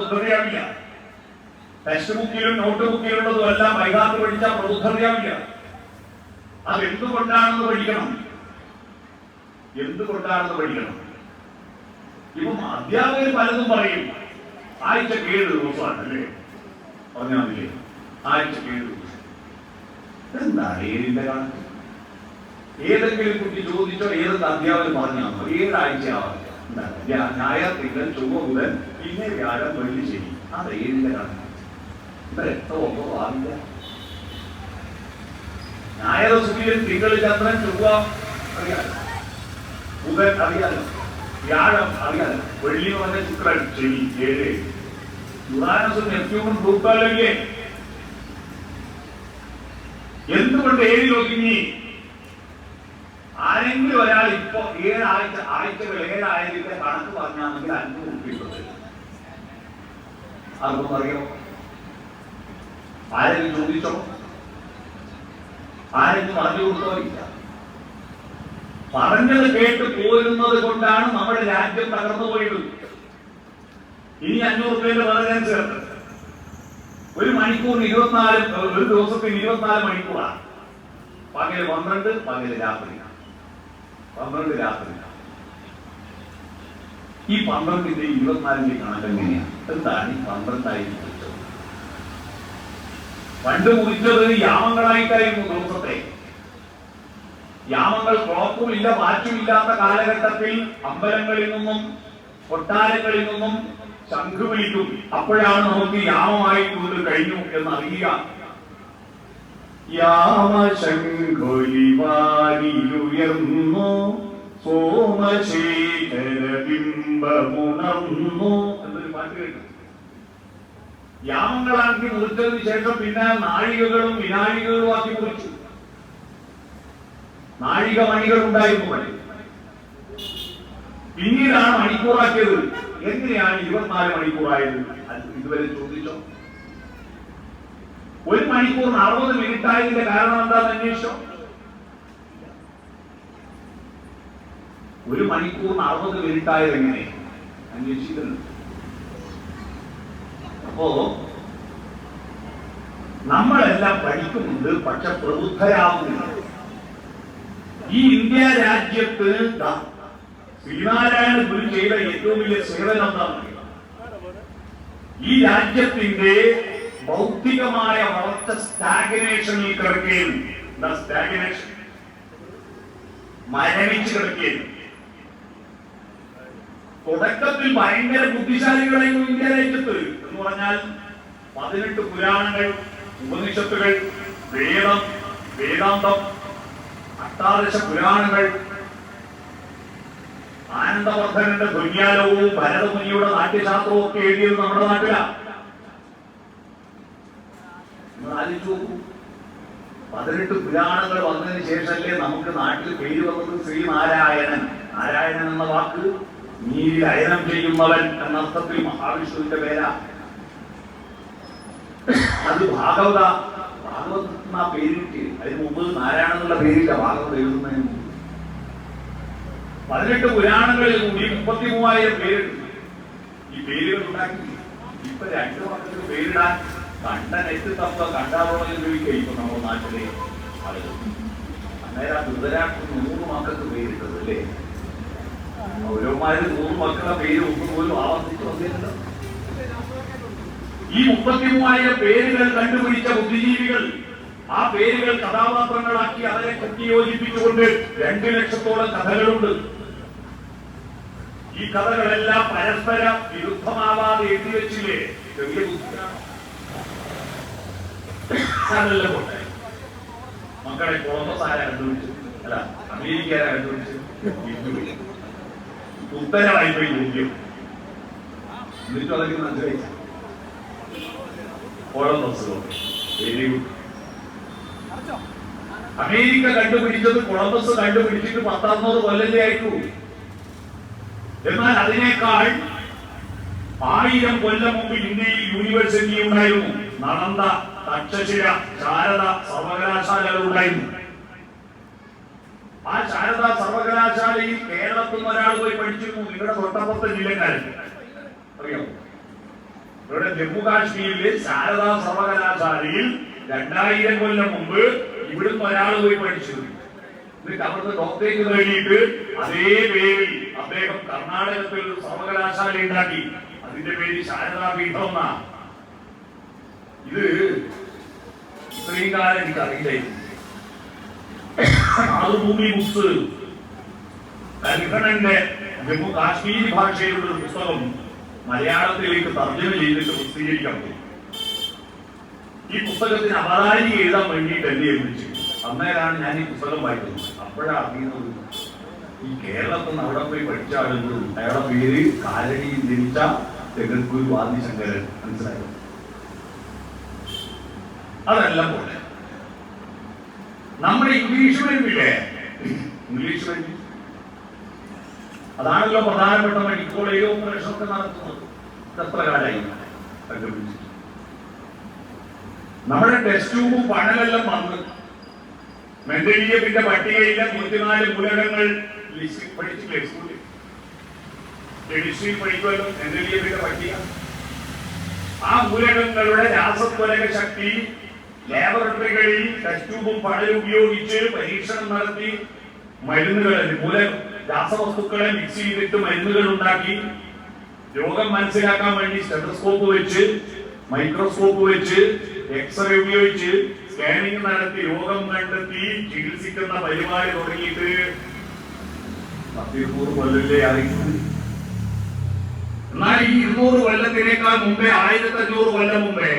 പ്രബുദ്ധതയാവില്ല. Text ബുക്കിലും not ബുക്കിലുള്ളതും എല്ലാം വൈകാതെ പഠിച്ചാൽ പ്രബുദ്ധതയാവില്ല. അത് എന്തുകൊണ്ടാണെന്ന് പഠിക്കണം. ഇപ്പം അധ്യാപകർ പലതും പറയും, ആഴ്ചക്ക് 7 ദിവസമാണ് അല്ലേ പറഞ്ഞാൽ മതില്ലേ, ആഴ്ചക്ക് 7 ദിവസം. എന്താണ് 7ന്റെ കണക്ക്? ഏതെങ്കിലും കുട്ടി ചോദിച്ചോ, ഏതൊക്കെ അധ്യാപകർ പറഞ്ഞാൽ 7 ആഴ്ചയാവാം. ഞായർ, തിങ്കൾ, ചൊവ്വ, ബുധൻ, പിന്നെ വ്യാഴം, വെള്ളി, ശനി. അത് 7ന്റെ കണക്ക്. ഇവിടെ 8 ആവില്ല. ഞായർ, സൂര്യൻ, തിങ്കൾ, ചന്ദ്രൻ, ചൊവ്വ അറിയാലോ, ബുധൻ അറിയാലോ, വ്യാഴം അറിയാലോ, വെള്ളി എന്ന് പറഞ്ഞ ശുക്രൻ, ശനി 7. യുറാനസും നെപ്റ്റ്യൂണും പ്ലൂട്ടോയില്ലേ? എന്തുകൊണ്ട് 7 ഒതുങ്ങി? ആരെങ്കിലും ഒരാൾ ഇപ്പോ 7 ആഴ്ചകൾ 7 ആഴ്ചയുടെ കണക്ക് പറഞ്ഞാണെങ്കിൽ 500 രൂപ. അതൊന്നും അറിയോ? ആരെങ്കിലും ചോദിച്ചോ? ആരെങ്കിലും പറഞ്ഞു കൊടുത്തോ? ഇല്ല. പറഞ്ഞത് കേട്ട് പോരുന്നത് കൊണ്ടാണ് നമ്മുടെ രാജ്യം തകർന്നു പോയത്. ഇനി 500 രൂപയുടെ വളരെ ചേർത്ത് ഒരു മണിക്കൂറിന് 24, ഒരു ദിവസത്തിന് 24 മണിക്കൂറാണ്. പകല് 12, പകല് രാത്രി 12 രാത്രി. ഈ 12ന്റെ 24ന്റെ കണക്ക് എങ്ങനെയാണ്? എന്താണ് ഈ 12 കുറിച്ചത്? പണ്ട് കുറിച്ചത് യാമങ്ങളായിട്ടായിരുന്നു ദിവസത്തെ. യാമങ്ങൾ ക്ലോക്കും ഇല്ല, വാച്ചും ഇല്ലാത്ത കാലഘട്ടത്തിൽ അമ്പലങ്ങളിൽ നിന്നും കൊട്ടാരങ്ങളിൽ നിന്നും ശംഖ് വിളിക്കും. അപ്പോഴാണ് നമുക്ക് യാമമായിട്ടുണ്ട് കഴിഞ്ഞു എന്നറിയുക. യാമശംഖുലിവാരിലുയർന്നു സോമശേഖരബിംബമുണർന്നു എന്നൊരു പാട്ട് കേട്ടു. യാമങ്ങളാക്കി മുറിച്ചതിന് ശേഷം പിന്നെ നാഴികകളും വിനാഴികകളും ആക്കി മുറിച്ചു. നാഴിക മണികൾ ഉണ്ടായിരുന്നു പണി. പിന്നീടാണ് മണിക്കൂറാക്കിയത്. എങ്ങനെയാണ് 24 മണിക്കൂറായത്? ഇതുവരെ ചോദിച്ചോ? ഒരു മണിക്കൂറിന് 60 മിനിറ്റ് ആയതിന്റെ കാരണം എന്താണെന്ന് അന്വേഷിച്ചോ? ഒരു മണിക്കൂറിന് 60 മിനിറ്റ് ആയത് എങ്ങനെ അന്വേഷിക്കുന്നു? അപ്പോ നമ്മളെല്ലാം പഠിക്കുന്നുണ്ട്, പക്ഷെ പ്രബുദ്ധരാകുന്നില്ല. ഈ ഇന്ത്യ രാജ്യത്ത് ശ്രീനാരായണ ഗുരു ചെയ്ത ഏറ്റവും വലിയ സേവനം എന്താണെന്ന് ഈ രാജ്യത്തിന്റെ ഭൗതികമായ വളർച്ച സ്റ്റാഗ്നേഷനിൽ കിടക്കുകയും മരവിച്ച് കിടക്കുകയും. തുടക്കത്തിൽ ഭയങ്കര ബുദ്ധിശാലികളായിരുന്നു ഇന്ത്യ രാജ്യത്ത്. എന്ന് പറഞ്ഞാൽ 18 പുരാണങ്ങൾ, ഉപനിഷത്തുകൾ, വേദം, വേദാന്തം, 18 പുരാണങ്ങൾ, ആനന്ദവർദ്ധനന്റെ ധ്വന്യാലവും ഭരതമുനിയുടെ നാട്യശാസ്ത്രവും ഒക്കെ എഴുതിയത് നമ്മുടെ നാട്ടിലാണ്. ആലോചിച്ചു നോക്കൂ. 18 പുരാണങ്ങൾ വന്നതിന് ശേഷമല്ലേ നമുക്ക് നാട്ടിൽ പേര് വന്നത് ശ്രീനാരായണൻ. നാരായണൻ എന്ന വാക്ക് നീരിൽ അയനം ചെയ്യുന്നവൻ എന്നർത്ഥത്തിൽ മഹാവിഷ്ണുവിന്റെ പേരാ. അത് ഭാഗവതത്തിന് ആ പേര് കിട്ടി. അതിന് മുമ്പ് നാരായണൻ എന്നുള്ള പേരില്ല ഭാഗവതം എഴുതുന്നതിന് മുമ്പ്. 18 പുരാണങ്ങളിൽ കൂടി 33,000 പേരുണ്ട്. ഈ പേരുകൾ ഉണ്ടാക്കി ഇപ്പൊ 2 മക്കൾക്ക് പേരിടാൻ കണ്ട നെറ്റ് തപ്പ കണ്ടാവോളം ചോദിക്കുക. ഇപ്പൊ നമ്മുടെ നാട്ടിലെ ആളുകൾ അന്നേരം ധൃതരാഷ്ട്രം 100 മക്കൾക്ക് പേരിട്ടത് അല്ലേ? ഓരോമാര് 100 മക്കളുടെ പേര് ഒന്നുപോലും ആവർത്തിച്ചു വന്നിട്ടുണ്ട്. ഈ 33,000 പേരുകൾ കണ്ടുപിടിച്ച ബുദ്ധിജീവികൾ ആ പേരുകൾ കഥാപാത്രങ്ങളാക്കി അവരെ കുത്തിയോജിപ്പിച്ചുകൊണ്ട് 2 ലക്ഷത്തോളം കഥകളുണ്ട്. ഈ കഥകളെല്ലാം പരസ്പരം വിരുദ്ധമാവാതെ എഴുതി വെച്ചില്ലേ? ചെറിയ ബുദ്ധിയാണ്. മക്കളെ കൊളംബസ് ആരാ കണ്ടുപിടിച്ചു? അല്ല, അമേരിക്ക ആരാ കണ്ടുപിടിച്ചു? ഉത്തരവായിപ്പോയി ചോദ്യം. എന്നിട്ടും അതൊക്കെ മനസ്സിലായി. Columbus very good. അമേരിക്ക കണ്ടുപിടിച്ചത് കൊളംബസ് കണ്ടുപിടിച്ചിട്ട് 100 കൊല്ലത്തെ ആയിട്ടു. എന്നാൽ അതിനേക്കാൾ 1000 കൊല്ലം മുമ്പ് ഇന്ത്യയിൽ യൂണിവേഴ്സിറ്റി ഉണ്ടായിരുന്നു. നളന്ദ, തക്ഷശില, ശാരദ സർവകലാശാലകൾ ഉണ്ടായിരുന്നു. ആ ശാരദ സർവകലാശാലയിൽ കേരളത്തിൽ നിന്ന് ഒരാൾ പോയി പഠിച്ചിരുന്നു. നിങ്ങളുടെ തൊട്ടപ്പുറത്തെ ജില്ലക്കാരൻ അറിയാമോ? ഇവിടെ ജമ്മു കാശ്മീരിലെ ശാരദാ സർവകലാശാലയിൽ 2000 കൊല്ലം മുമ്പ് ഇവിടുന്ന് ഒരാൾ പോയി പഠിച്ചു. എന്നിട്ട് അവിടുത്തെ ഡോക്ടറേറ്റ് നേടിയിട്ട് അതേ പേരിൽ അദ്ദേഹം കർണാടകത്തിൽ ഒരു സർവകലാശാല ഉണ്ടാക്കി. അതിന്റെ പേര് ശാരദാ പീഠം എന്നാ. ഇത് ഇത്രയും കാലം എനിക്ക് അറിയില്ലായിരുന്നു. മാതൃഭൂമി ബുക്സ് കൽഹണന്റെ ജമ്മു കാശ്മീരി ഭാഷയിലുള്ള ഒരു പുസ്തകം മലയാളത്തിലേക്ക് തർജ്ജമ ചെയ്തിട്ട് പ്രസിദ്ധീകരിക്കാൻ പോയി. ഈ പുസ്തകത്തിന് അവതാരിക എഴുതാൻ വേണ്ടിയിട്ട് എന്നെ ഏൽപ്പിച്ചു. അന്നേരമാണ് ഞാൻ ഈ പുസ്തകം വായിക്കുന്നത്. അപ്പോഴാണ് അറിയുന്നത് ഈ കേരളത്തിൽ നിന്ന് അവിടെ പോയി പഠിച്ച ആളുകളും അയാളുടെ പേര് കാലടിയിൽ ജനിച്ച ജഗദ്ഗുരു ആദിശങ്കരൻ. മനസ്സിലായോ? അതെല്ലാം പോലെ നമ്മുടെ ഇംഗ്ലീഷ് മരുന്നില്ലേ, ഇംഗ്ലീഷ് മരുന്ന് അതാണല്ലോ പ്രധാനപ്പെട്ട മെഡിക്കൽ കോളേജ് ഓപ്പറേഷനൊക്കെ നടത്തുന്നത്. എത്ര കാലമായി കണ്ടുപിടിച്ചിട്ട് നമ്മുടെ ടെസ്റ്റ് ട്യൂബും പണലെല്ലാം വന്ന് മെന്റലിയത്തിന്റെ പട്ടികയിലെ 104 മൂലകങ്ങൾ പഠിച്ചില്ലേ സ്കൂളിൽ? കെമിസ്ട്രിയിൽ പഠിക്കുമല്ലോ മെന്റലിയത്തിന്റെ പട്ടിക. ആ മൂലകങ്ങളുടെ രാസത്വരക ശക്തി ലാബറട്ടറികളിൽ ടെസ്റ്റ് ട്യൂബും പണലും ഉപയോഗിച്ച് പരീക്ഷണം നടത്തി മരുന്നുകൾ രാസവസ്തുക്കളെ മിക്സ് ചെയ്തിട്ട് മരുന്നുകൾ ഉണ്ടാക്കി രോഗം മനസ്സിലാക്കാൻ വേണ്ടി സ്റ്റെതസ്കോപ്പ് വെച്ച് മൈക്രോസ്കോപ്പ് വെച്ച് എക്സ്റേ ഉപയോഗിച്ച് സ്കാനിങ് നടത്തി രോഗം കണ്ടെത്തി ചികിത്സിക്കുന്ന പരിപാടി തുടങ്ങിയിട്ട് 100 കൊല്ലല്ലേ അറിയിക്കുന്നു. എന്നാൽ ഈ 200 കൊല്ലത്തിനേക്കാൾ മുമ്പേ 1500 കൊല്ലം മുമ്പേ